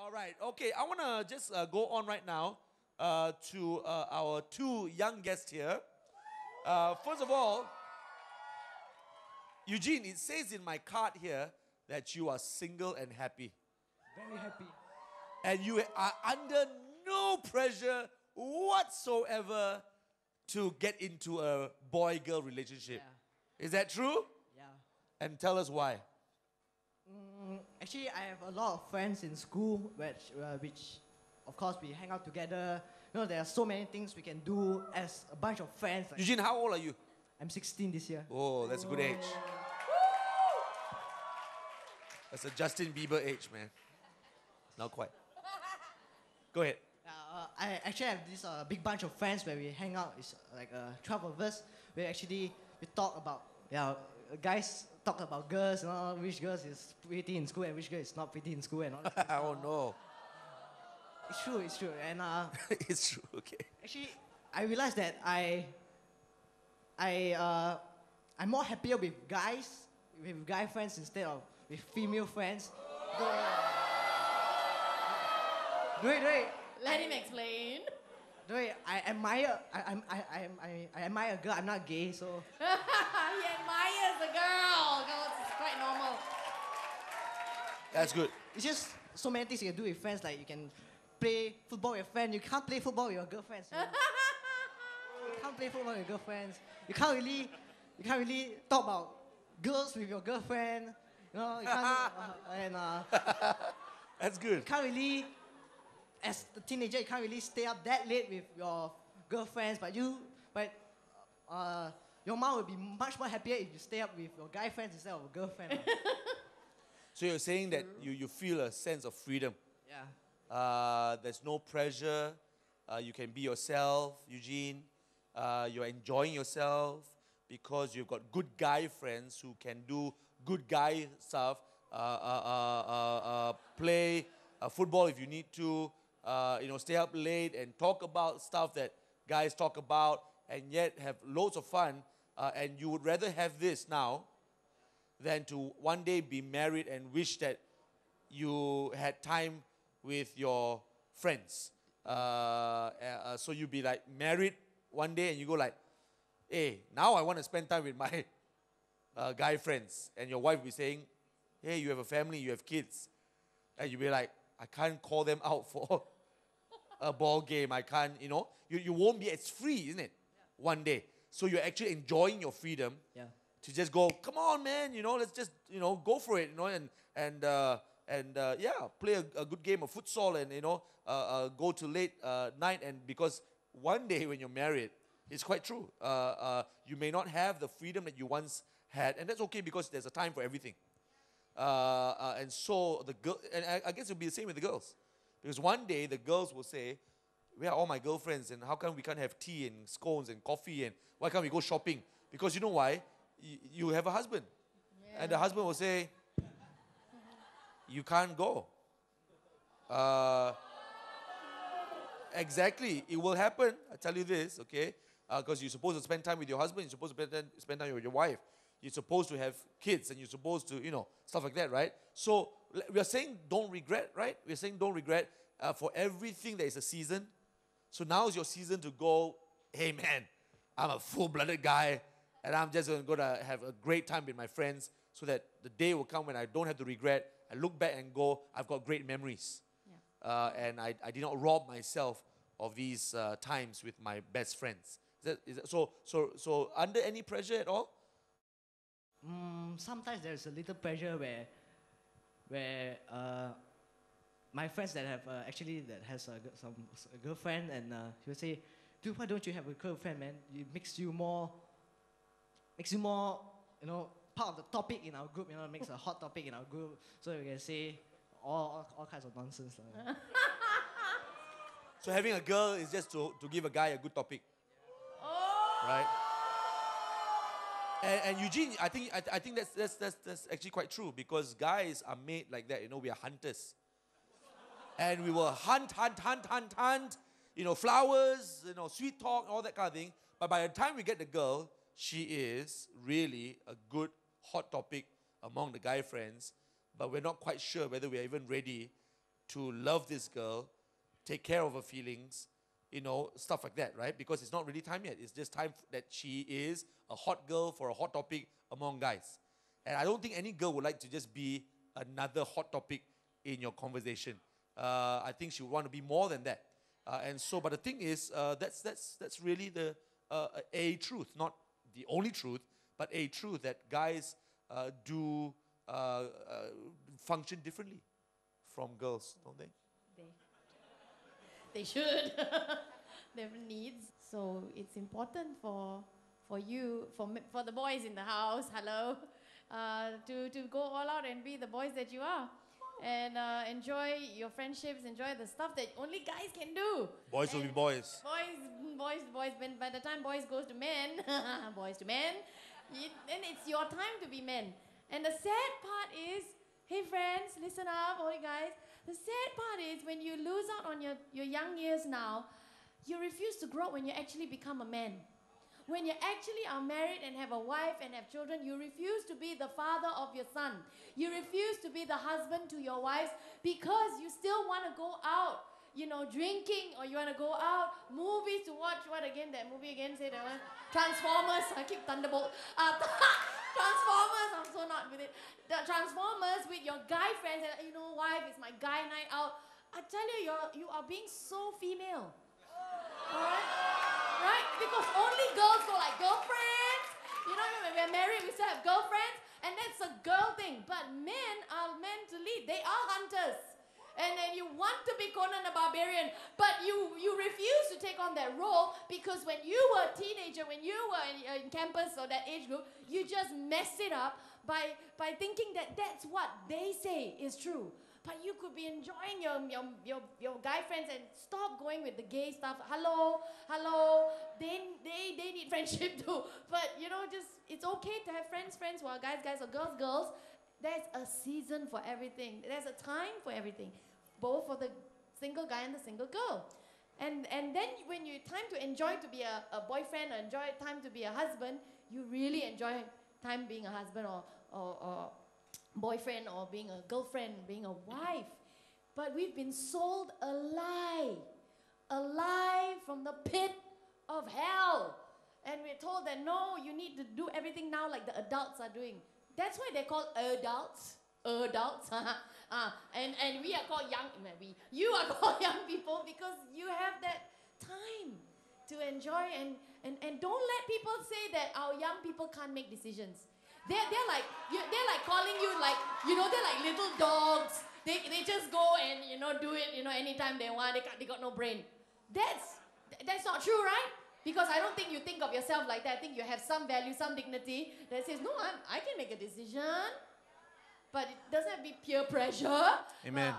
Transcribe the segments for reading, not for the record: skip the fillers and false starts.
All right. Okay, I want to just go on right now to our two young guests here. First of all, Eugene, it says in my card here that you are single and happy. Very happy. And you are under no pressure whatsoever to get into a boy-girl relationship. Yeah. Is that true? Yeah. And tell us why. Actually, I have a lot of friends in school, which, of course, we hang out together. You know, there are so many things we can do as a bunch of friends. Like, Eugene, how old are you? I'm 16 this year. Oh, that's a good age. That's a Justin Bieber age, man. Not quite. Go ahead. I actually have this big bunch of friends where we hang out. It's like 12 of us. We talk about, guys talk about girls, you know, which girls is pretty in school and which girl is not pretty in school and all that. Oh no. It's true. And it's true, okay. actually, I realized that I'm more happier with guy friends instead of with female friends. Do it. Let him explain. I admire a girl. I'm not gay, so. He admires the girl. It's quite normal. That's good. It's just so many things you can do with friends. Like you can play football with your friend. You can't play football with your girlfriends. You know? You can't play football with your girlfriends. You can't really talk about girls with your girlfriend. You know, you can't. That's good. You can't really, as a teenager, you can't really stay up that late with your girlfriends. But your mom would be much more happier if you stay up with your guy friends instead of a girlfriend. So you're saying that you feel a sense of freedom. Yeah. There's no pressure. You can be yourself, Eugene. You're enjoying yourself because you've got good guy friends who can do good guy stuff. Play football if you need to. Stay up late and talk about stuff that guys talk about, and yet have loads of fun. And you would rather have this now than to one day be married and wish that you had time with your friends. So you'd be like married one day and you go like, hey, now I want to spend time with my guy friends. And your wife will be saying, hey, you have a family, you have kids. And you'll be like, I can't call them out for a ball game. I can't, you won't be as free, isn't it? Yeah. One day. So you're actually enjoying your freedom. Yeah. To just go, come on, man, let's just, go for it, and play a good game of futsal and, go to late night. And because one day when you're married, it's quite true. You may not have the freedom that you once had, and that's okay because there's a time for everything. And so the girl, and I guess it'll be the same with the girls, because one day the girls will say, "Where are all my girlfriends? And how come we can't have tea and scones and coffee? And why can't we go shopping?" Because you know why? You have a husband, and the husband will say, "You can't go." Exactly, it will happen. I tell you this, okay? Because you're supposed to spend time with your husband, you're supposed to spend time with your wife. You're supposed to have kids, and you're supposed to, stuff like that, right? So we are saying don't regret, right? We're saying don't regret. For everything there is a season. So now is your season to go, hey man, I'm a full-blooded guy, and I'm just going to have a great time with my friends so that the day will come when I don't have to regret. I look back and go, I've got great memories. Yeah. And I did not rob myself of these times with my best friends. Is that so under any pressure at all? Sometimes there's a little pressure where my friends that have that has a girlfriend, and he will say, "Dude, why don't you have a girlfriend, man? It makes you more, part of the topic in our group. Makes a hot topic in our group, so we can say all kinds of nonsense." So having a girl is just to give a guy a good topic, right? And Eugene, I think that's actually quite true, because guys are made like that. We are hunters, and we will hunt, flowers, sweet talk, all that kind of thing. But by the time we get the girl, she is really a good hot topic among the guy friends. But we're not quite sure whether we are even ready to love this girl, take care of her feelings, stuff like that, right? Because it's not really time yet. It's just time that she is a hot girl for a hot topic among guys. And I don't think any girl would like to just be another hot topic in your conversation. I think she would want to be more than that. But the thing is, that's really a truth, not the only truth, but a truth that guys do function differently from girls, don't they? They should. They have needs. So it's important for you, for the boys in the house, hello, to go all out and be the boys that you are. And enjoy your friendships, enjoy the stuff that only guys can do. Boys will be boys. Boys. By the time boys goes to men, boys to men, then it's your time to be men. And the sad part is, hey friends, listen up, all you guys. The sad part is when you lose out on your young years now, you refuse to grow up when you actually become a man. When you actually are married and have a wife and have children, you refuse to be the father of your son. You refuse to be the husband to your wives because you still want to go out, drinking, or you want to go out, movies to watch. What again? That movie again? Say that one. Transformers. I keep Thunderbolt. Transformers. I'm so not with it. The Transformers with your guy friends. And wife, it's my guy night out. I tell you, you are being so female. All right? Right? Because only girls go like girlfriends. When we're married, we still have girlfriends. And that's a girl thing. But men are meant to lead. They are hunters. And then you want to be Conan the Barbarian, but you refuse to take on that role because when you were a teenager, when you were in campus or that age group, you just messed it up by thinking that that's what they say is true. But you could be enjoying your guy friends and stop going with the gay stuff. Hello. They need friendship too. But it's okay to have friends who are guys or girls. There's a season for everything. There's a time for everything, both for the single guy and the single girl. And then when you time to enjoy to be a boyfriend or enjoy time to be a husband, you really enjoy time being a husband or boyfriend or being a girlfriend, being a wife. But we've been sold a lie from the pit of hell. And we're told that no, you need to do everything now like the adults are doing. That's why they're called adults. And we are called young, you are called young people because you have that time to enjoy and don't let people say that our young people can't make decisions. They're like calling you they're like little dogs. They just go and do it anytime they want. They got no brain. That's not true, right? Because I don't think you think of yourself like that. I think you have some value, some dignity that says, no, I can make a decision. But it doesn't have to be peer pressure. Amen.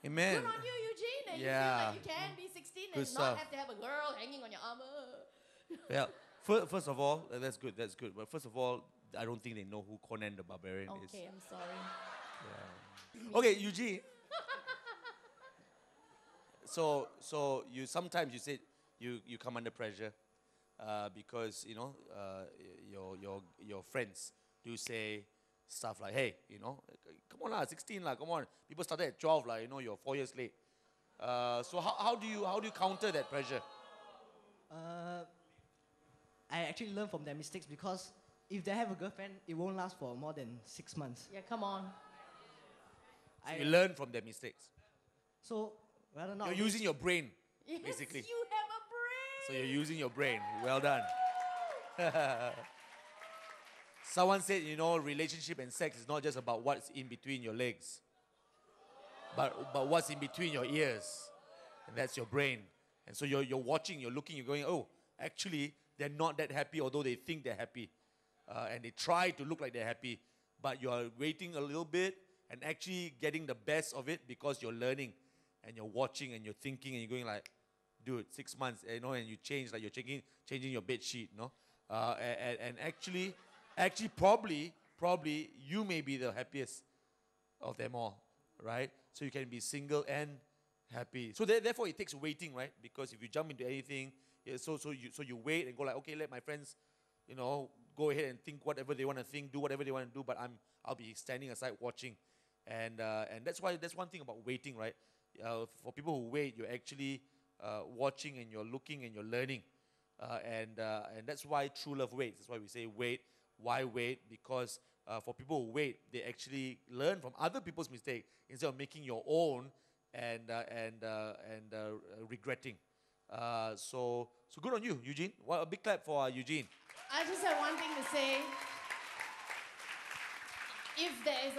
Amen. Good on you, Eugene. And Yeah. you feel like you can be 16 Good and stuff. not have to have a girl hanging on your armor. Yeah. First of all, that's good. But first of all, I don't think they know who Conan the Barbarian is. Okay, I'm sorry. Yeah. Okay, Eugene. So you sometimes you said you come under pressure because your friends do say stuff like, hey, come on lah, 16 lah, come on. People started at 12 lah, you're 4 years late. So how do you counter that pressure? I actually learn from their mistakes because if they have a girlfriend, it won't last for more than 6 months. Yeah, come on. So you learn from their mistakes. So rather not. You're using your brain, Yes, basically. you have a brain. So you're using your brain. Well done. Someone said, relationship and sex is not just about what's in between your legs, but what's in between your ears, and that's your brain. And so you're watching, you're looking, you're going, oh, actually, they're not that happy, although they think they're happy. And they try to look like they're happy, but you're waiting a little bit and actually getting the best of it because you're learning and you're watching and you're thinking and you're going like, dude, 6 months, and you change, like you're changing your bed sheet, and actually, probably you may be the happiest of them all, right? So you can be single and happy. So therefore, it takes waiting, right? Because if you jump into anything, so you wait and go like, okay, let my friends, go ahead and think whatever they want to think, do whatever they want to do, but I'll be standing aside watching. And that's why that's one thing about waiting, right? For people who wait, you're actually watching and you're looking and you're learning. And that's why true love waits. That's why we say wait. Why wait? Because for people who wait, they actually learn from other people's mistakes instead of making your own and regretting. So good on you, Eugene. Well, a big clap for Eugene. I just have one thing to say. If there is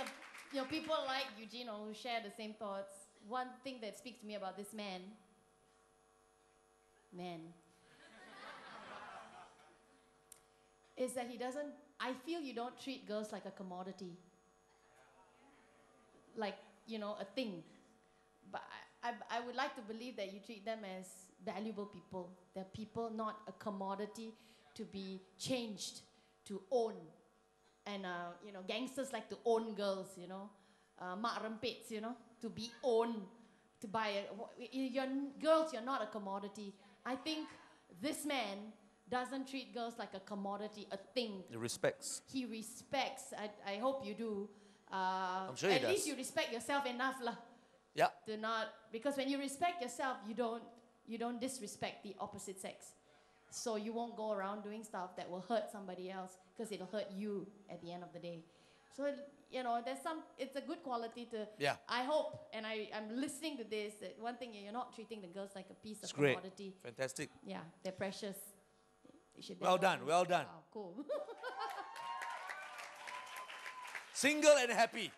people like Eugene or who share the same thoughts, one thing that speaks to me about this man, is that he doesn't, I feel you don't treat girls like a commodity. Like, a thing. But I would like to believe that you treat them as valuable people. They're people, not a commodity to be changed, to own. And, gangsters like to own girls, mak rempits, to be owned, to buy girls, you're not a commodity. I think this man doesn't treat girls like a commodity, a thing. He respects. He respects. I hope you do. I'm sure he does. At least you respect yourself enough, lah. Yeah. Because when you respect yourself, you don't disrespect the opposite sex. So you won't go around doing stuff that will hurt somebody else because it'll hurt you at the end of the day. So, it's a good quality to, yeah. I hope, and I'm listening to this, that one thing, you're not treating the girls like a piece It's of great. commodity. Fantastic. Yeah, they're precious. They should Well done, well done. Wow, cool. Single and happy.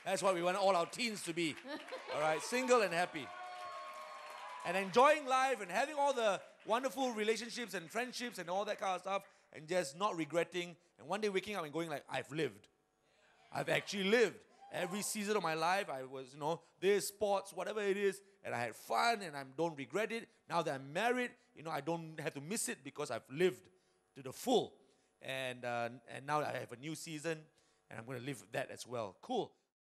That's what we want all our teens to be. All right, single and happy. And enjoying life and having all the wonderful relationships and friendships and all that kind of stuff and just not regretting. And one day waking up and going like, I've lived. I've actually lived. Every season of my life, I was, this, sports, whatever it is, and I had fun and I don't regret it. Now that I'm married, I don't have to miss it because I've lived to the full. And now I have a new season and I'm going to live that as well. Cool.